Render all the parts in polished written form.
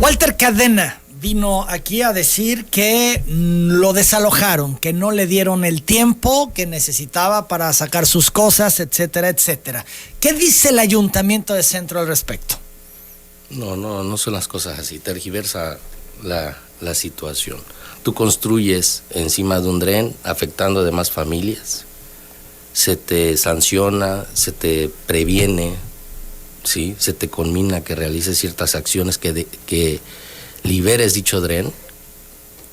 Walter Cadena vino aquí a decir que lo desalojaron, que no le dieron el tiempo que necesitaba para sacar sus cosas, etcétera, etcétera. ¿Qué dice el Ayuntamiento de Centro al respecto? No son las cosas así. Tergiversa la situación. Tú construyes encima de un dren afectando a demás familias. Se te sanciona, se te previene, ¿sí? Se te conmina que realices ciertas acciones que liberes dicho dren,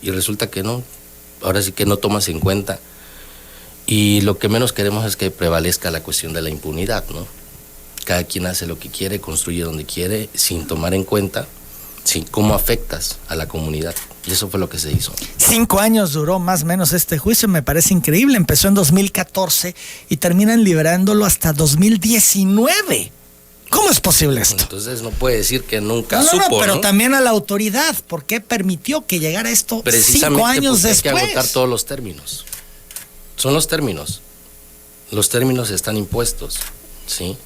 y resulta que no, ahora sí que no tomas en cuenta, y lo que menos queremos es que prevalezca la cuestión de la impunidad, ¿no? Cada quien hace lo que quiere, construye donde quiere, sin tomar en cuenta cómo afectas a la comunidad, y eso fue lo que se hizo. 5 años duró más o menos este juicio, me parece increíble. Empezó en 2014 y terminan liberándolo hasta 2019. ¿Cómo es posible esto? Entonces no puede decir que nunca supo, supo, pero ¿no? También a la autoridad, ¿por qué permitió que llegara esto 5 años después? Hay que agotar todos los términos. Son los términos. Los términos están impuestos, ¿sí?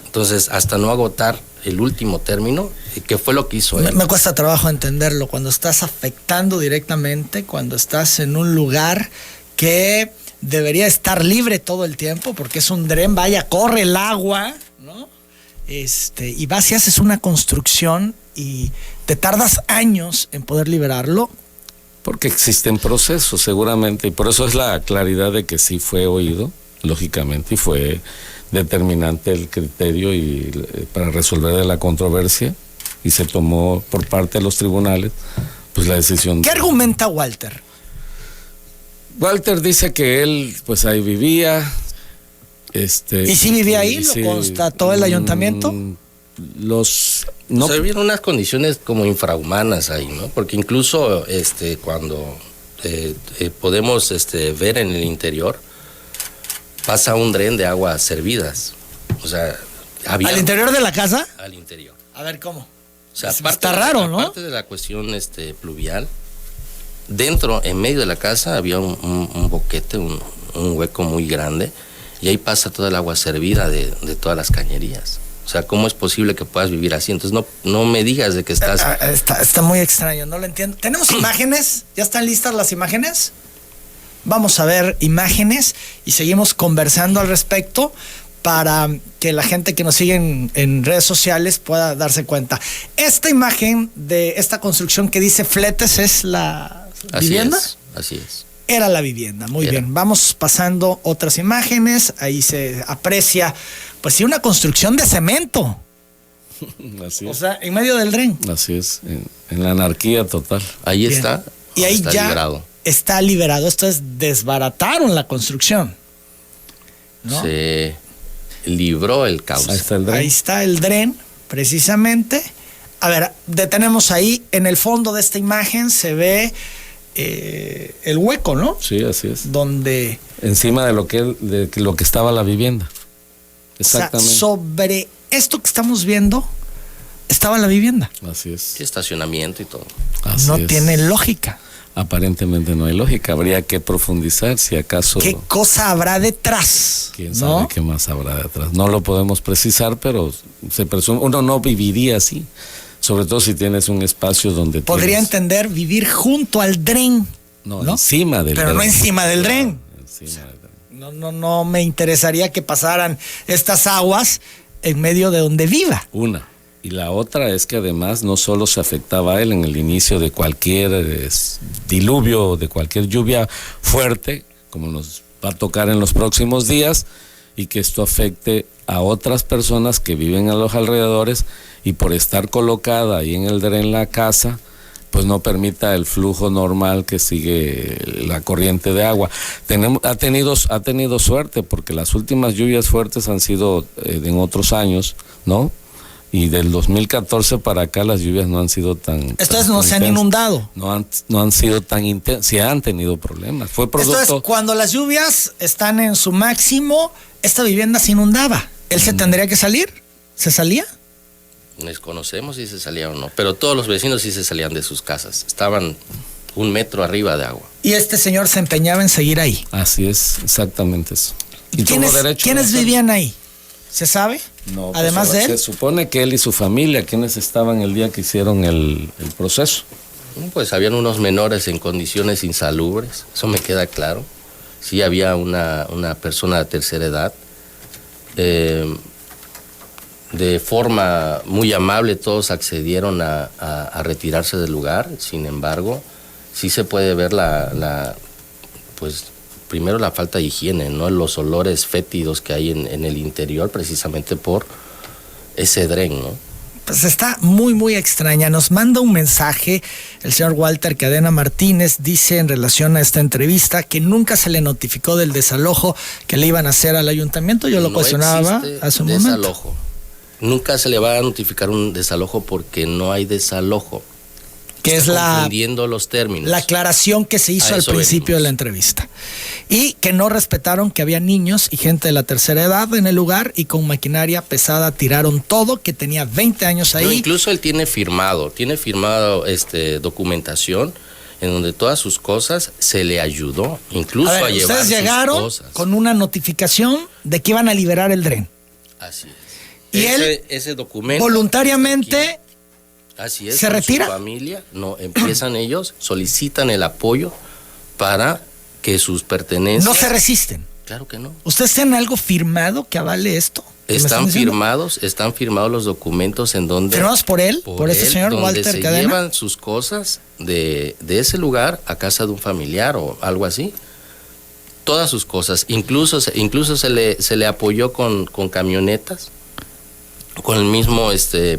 Entonces, hasta no agotar el último término, ¿qué fue lo que hizo él? Me cuesta trabajo entenderlo, cuando estás afectando directamente, cuando estás en un lugar que debería estar libre todo el tiempo, porque es un dren, vaya, corre el agua, ¿no? Y vas y haces una construcción y te tardas años en poder liberarlo. Porque existen procesos, seguramente, y por eso es la claridad de que sí fue oído, lógicamente, y fue determinante el criterio para resolver la controversia, y se tomó por parte de los tribunales pues la decisión. ¿Qué argumenta Walter? Walter dice que él pues ahí vivía. ¿Y si vivía ahí? ¿Lo constató el ayuntamiento? Se vieron unas condiciones como infrahumanas ahí, ¿no? Porque incluso cuando podemos ver en el interior, pasa un dren de aguas servidas. O sea, ¿al interior de la casa? Al interior. A ver, ¿cómo? O sea, está raro, ¿no? Aparte de la cuestión pluvial, dentro, en medio de la casa, había un boquete, un hueco muy grande, y ahí pasa toda el agua servida de todas las cañerías. O sea, ¿cómo es posible que puedas vivir así? Entonces no me digas de que estás... Está muy extraño, no lo entiendo. ¿Tenemos imágenes? ¿Ya están listas las imágenes? Vamos a ver imágenes y seguimos conversando al respecto para que la gente que nos sigue en redes sociales pueda darse cuenta. Esta imagen de esta construcción que dice Fletes es la vivienda. Así es. Era la vivienda, muy bien. Vamos pasando otras imágenes, ahí se aprecia, pues sí, una construcción de cemento. Así es. O sea, en medio del dren. Así es, en la anarquía total. Ahí bien. Está. Y ahí está ya liberado. Está liberado. Esto es, desbarataron la construcción, ¿no? Se libró el caos. Ahí está el dren, precisamente. A ver, detenemos ahí, en el fondo de esta imagen se ve el hueco, ¿no? Sí, así es. Donde... Encima de lo que estaba la vivienda. Exactamente. O sea, sobre esto que estamos viendo, estaba la vivienda. Así es. Estacionamiento y todo. Así no es. tiene lógica. Aparentemente no hay lógica. Habría que profundizar si acaso... ¿Qué cosa habrá detrás? ¿Quién sabe qué más habrá detrás? No lo podemos precisar, pero se presume... Uno no viviría así. Sobre todo si tienes un espacio donde... Podría entender vivir junto al dren. No, encima del dren. Pero no encima del dren. Encima del dren. No me interesaría que pasaran estas aguas en medio de donde viva. Una. Y la otra es que además no solo se afectaba a él en el inicio de cualquier diluvio, de cualquier lluvia fuerte, como nos va a tocar en los próximos días, y que esto afecte a otras personas que viven a los alrededores, y por estar colocada ahí en el dren la casa, pues no permita el flujo normal que sigue la corriente de agua. Ha tenido suerte, porque las últimas lluvias fuertes han sido en otros años, ¿no? Y del 2014 para acá las lluvias no han sido tan... Entonces no se han inundado. No han sido tan intensas, sí han tenido problemas. Fue producto... Entonces, cuando las lluvias están en su máximo, esta vivienda se inundaba. ¿Él se tendría que salir? ¿Se salía? Desconocemos si se salía o no, pero todos los vecinos sí se salían de sus casas. Estaban 1 metro arriba de agua. Y este señor se empeñaba en seguir ahí. Así es, exactamente eso. ¿Y ¿Quiénes vivían ahí? ¿Se sabe? No, pues además de él. Se supone que él y su familia, quienes estaban el día que hicieron el proceso. Pues habían unos menores en condiciones insalubres, eso me queda claro. Sí había una persona de tercera edad. De forma muy amable todos accedieron a retirarse del lugar. Sin embargo, sí se puede ver pues primero la falta de higiene, ¿no? Los olores fétidos que hay en el interior, precisamente por ese dren, ¿no? Pues está muy, muy extraña. Nos manda un mensaje el señor Walter Cadena Martínez, dice en relación a esta entrevista que nunca se le notificó del desalojo que le iban a hacer al ayuntamiento. Yo lo cuestionaba hace un desalojo. momento. Nunca se le va a notificar un desalojo porque no hay desalojo. Que es confundiendo los términos. La aclaración que se hizo al principio de la entrevista. Y que no respetaron que había niños y gente de la tercera edad en el lugar y con maquinaria pesada tiraron todo, que tenía 20 años ahí. No, incluso él tiene firmado documentación en donde todas sus cosas se le ayudó, incluso a llevar ustedes llegaron sus cosas. Con una notificación de que iban a liberar el dren. Así es. Y ese documento voluntariamente así es, se retira. Su familia, no, empiezan ellos, solicitan el apoyo para que sus pertenencias. No se resisten. Claro que no. ¿Ustedes tienen algo firmado que avale esto? Están firmados los documentos en donde. ¿Firmados por él? ¿Por ese señor Walter Cadena? Se llevan sus cosas de ese lugar a casa de un familiar o algo así. Todas sus cosas. Incluso se le apoyó con camionetas, con el mismo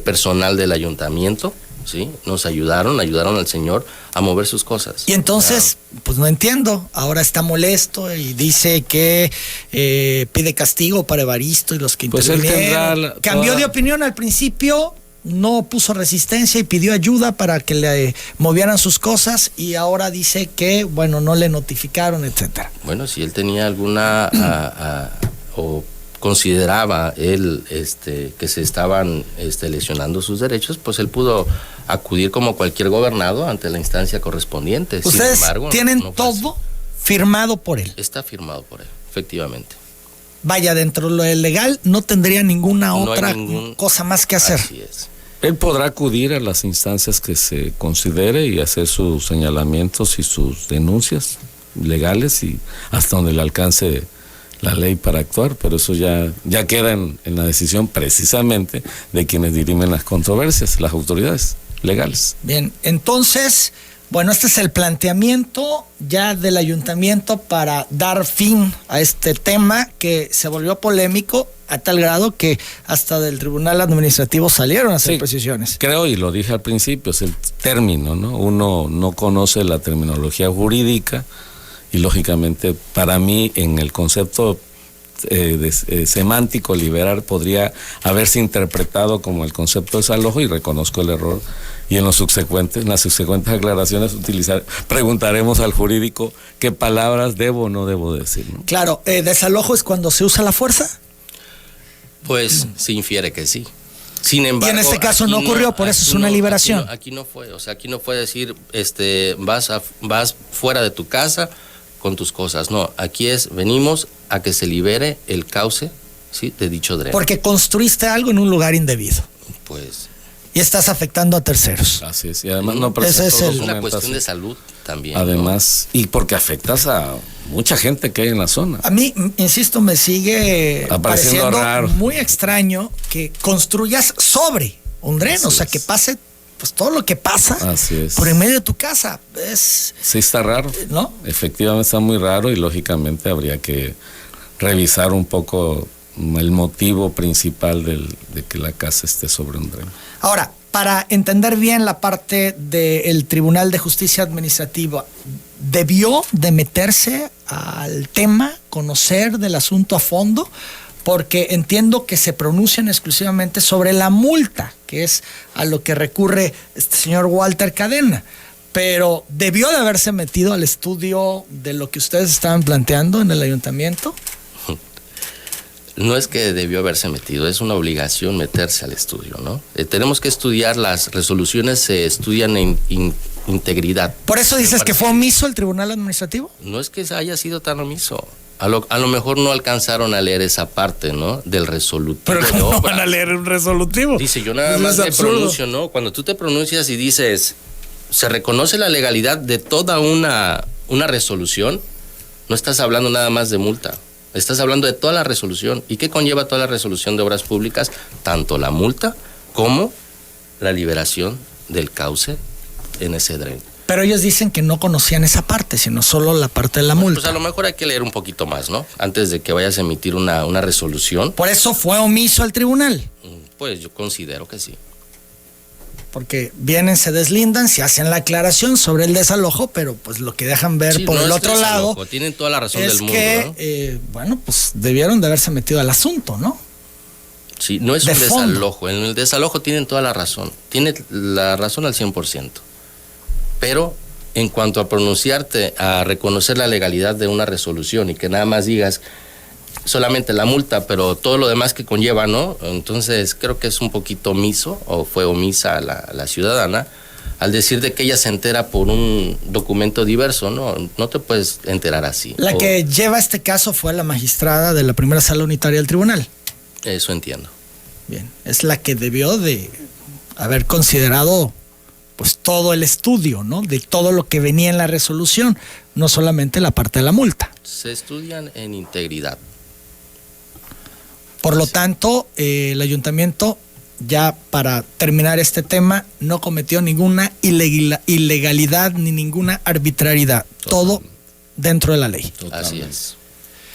personal del ayuntamiento, ¿sí? Nos ayudaron al señor a mover sus cosas. Y entonces, pues no entiendo, ahora está molesto y dice que pide castigo para Evaristo y los que intervinieron. Cambió de opinión al principio, no puso resistencia y pidió ayuda para que le movieran sus cosas y ahora dice que, bueno, no le notificaron, etcétera. Bueno, si él tenía alguna o consideraba él que se estaban lesionando sus derechos, pues él pudo acudir como cualquier gobernado ante la instancia correspondiente. Ustedes Sin embargo, tienen no todo firmado por él. Está firmado por él, efectivamente. Vaya, dentro de lo legal no tendría ninguna otra cosa más que hacer. Así es. Él podrá acudir a las instancias que se considere y hacer sus señalamientos y sus denuncias legales y hasta donde le alcance la ley para actuar, pero eso ya queda en la decisión precisamente de quienes dirimen las controversias, las autoridades legales. Bien, entonces, bueno, este es el planteamiento ya del ayuntamiento para dar fin a este tema que se volvió polémico a tal grado que hasta del Tribunal Administrativo salieron a hacer precisiones. Creo, y lo dije al principio, es el término, ¿no? Uno no conoce la terminología jurídica y lógicamente para mí en el concepto semántico liberal podría haberse interpretado como el concepto de desalojo y reconozco el error y en las subsecuentes aclaraciones preguntaremos al jurídico qué palabras debo o no debo decir, ¿no? Claro, desalojo es cuando se usa la fuerza. Pues se infiere que sí. Sin embargo, y en este caso no ocurrió, por eso es una liberación. Aquí no fue, o sea, aquí no fue decir, vas fuera de tu casa con tus cosas. No, aquí venimos a que se libere el cauce, ¿sí?, de dicho drenaje. Porque construiste algo en un lugar indebido. Pues. Y estás afectando a terceros. Así es, y además no es una cuestión de salud también. Además, ¿no? Y porque afectas a mucha gente que hay en la zona. A mí, insisto, me sigue pareciendo raro, muy extraño que construyas sobre un dren, o sea, que pase pues todo lo que pasa por en medio de tu casa. Sí, está raro, ¿no? Efectivamente está muy raro y lógicamente habría que revisar un poco el motivo principal de que la casa esté sobre un dren. Ahora, para entender bien la parte del Tribunal de Justicia Administrativa, ¿debió de meterse al tema, conocer del asunto a fondo? Porque entiendo que se pronuncian exclusivamente sobre la multa, que es a lo que recurre este señor Walter Cadena. Pero ¿debió de haberse metido al estudio de lo que ustedes estaban planteando en el ayuntamiento? No es que debió haberse metido, es una obligación meterse al estudio, ¿no? Tenemos que estudiar, las resoluciones se estudian en integridad. ¿Por eso dices que fue omiso el Tribunal Administrativo? No es que haya sido tan omiso. A lo mejor no alcanzaron a leer esa parte, ¿no? Del resolutivo. Pero de ¿cómo obra. van a leer un resolutivo? Dice, yo nada Eso más es me absurdo. pronuncio, ¿no? Cuando tú te pronuncias y dices, se reconoce la legalidad de toda una resolución, no estás hablando nada más de multa. Estás hablando de toda la resolución. ¿Y qué conlleva toda la resolución de obras públicas? Tanto la multa como la liberación del cauce en ese dren. Pero ellos dicen que no conocían esa parte, sino solo la parte de la multa. Pues a lo mejor hay que leer un poquito más, ¿no? Antes de que vayas a emitir una resolución. Por eso fue omiso al tribunal. Pues yo considero que sí. Porque vienen, se deslindan, se hacen la aclaración sobre el desalojo, pero pues lo que dejan ver Sí, por no el es otro desalojo, lado tienen toda la razón es del mundo, que, ¿no? bueno, pues debieron de haberse metido al asunto, ¿no? Sí, no es de un fondo. desalojo. En el desalojo tienen toda la razón. Tiene la razón al 100%. Pero en cuanto a pronunciarte, a reconocer la legalidad de una resolución y que nada más digas solamente la multa, pero todo lo demás que conlleva, ¿no? Entonces creo que es un poquito omiso, o fue omisa la ciudadana, al decir de que ella se entera por un documento diverso, ¿no? No te puedes enterar así. La que lleva este caso fue la magistrada de la primera sala unitaria del tribunal. Eso entiendo. Bien, es la que debió de haber considerado pues todo el estudio, ¿no? De todo lo que venía en la resolución, no solamente la parte de la multa. Se estudian en integridad. Por lo tanto, el ayuntamiento, ya para terminar este tema, no cometió ninguna ilegalidad ni ninguna arbitrariedad. Todo dentro de la ley. Así es.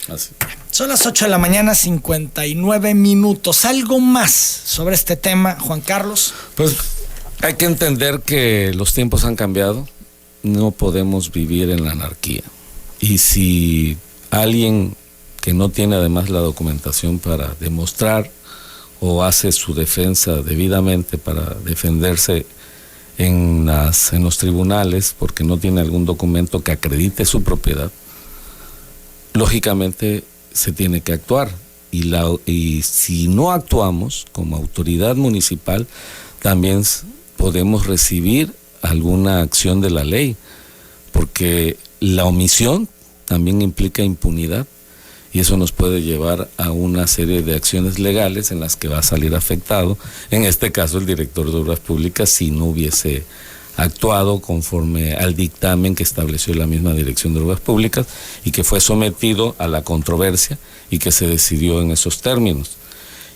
Así. Son las 8 de la mañana, 59 minutos. ¿Algo más sobre este tema, Juan Carlos? Pues hay que entender que los tiempos han cambiado, no podemos vivir en la anarquía. Y si alguien que no tiene además la documentación para demostrar o hace su defensa debidamente para defenderse en los tribunales porque no tiene algún documento que acredite su propiedad, lógicamente se tiene que actuar. Y si no actuamos como autoridad municipal, también podemos recibir alguna acción de la ley, porque la omisión también implica impunidad y eso nos puede llevar a una serie de acciones legales en las que va a salir afectado, en este caso el director de Obras Públicas, si no hubiese actuado conforme al dictamen que estableció la misma Dirección de Obras Públicas y que fue sometido a la controversia y que se decidió en esos términos.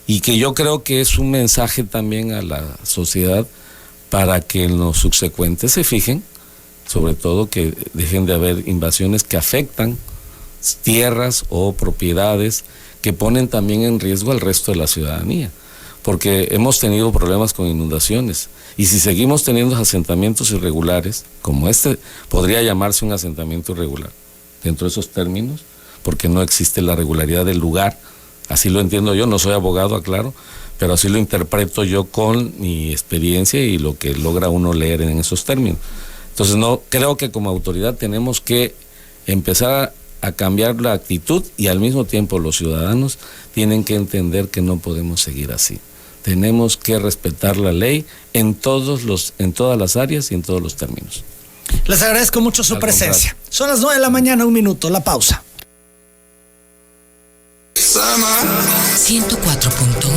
Y que yo creo que es un mensaje también a la sociedad para que en los subsecuentes se fijen, sobre todo que dejen de haber invasiones que afectan tierras o propiedades que ponen también en riesgo al resto de la ciudadanía, porque hemos tenido problemas con inundaciones y si seguimos teniendo asentamientos irregulares, como este podría llamarse un asentamiento irregular dentro de esos términos, porque no existe la regularidad del lugar, así lo entiendo yo, no soy abogado, aclaro, pero así lo interpreto yo con mi experiencia y lo que logra uno leer en esos términos. Entonces no creo que como autoridad tenemos que empezar a cambiar la actitud y al mismo tiempo los ciudadanos tienen que entender que no podemos seguir así. Tenemos que respetar la ley en todas las áreas y en todos los términos. Les agradezco mucho su Al presencia. contrario. Son las 9 de la mañana, 1 minuto, la pausa. 104.1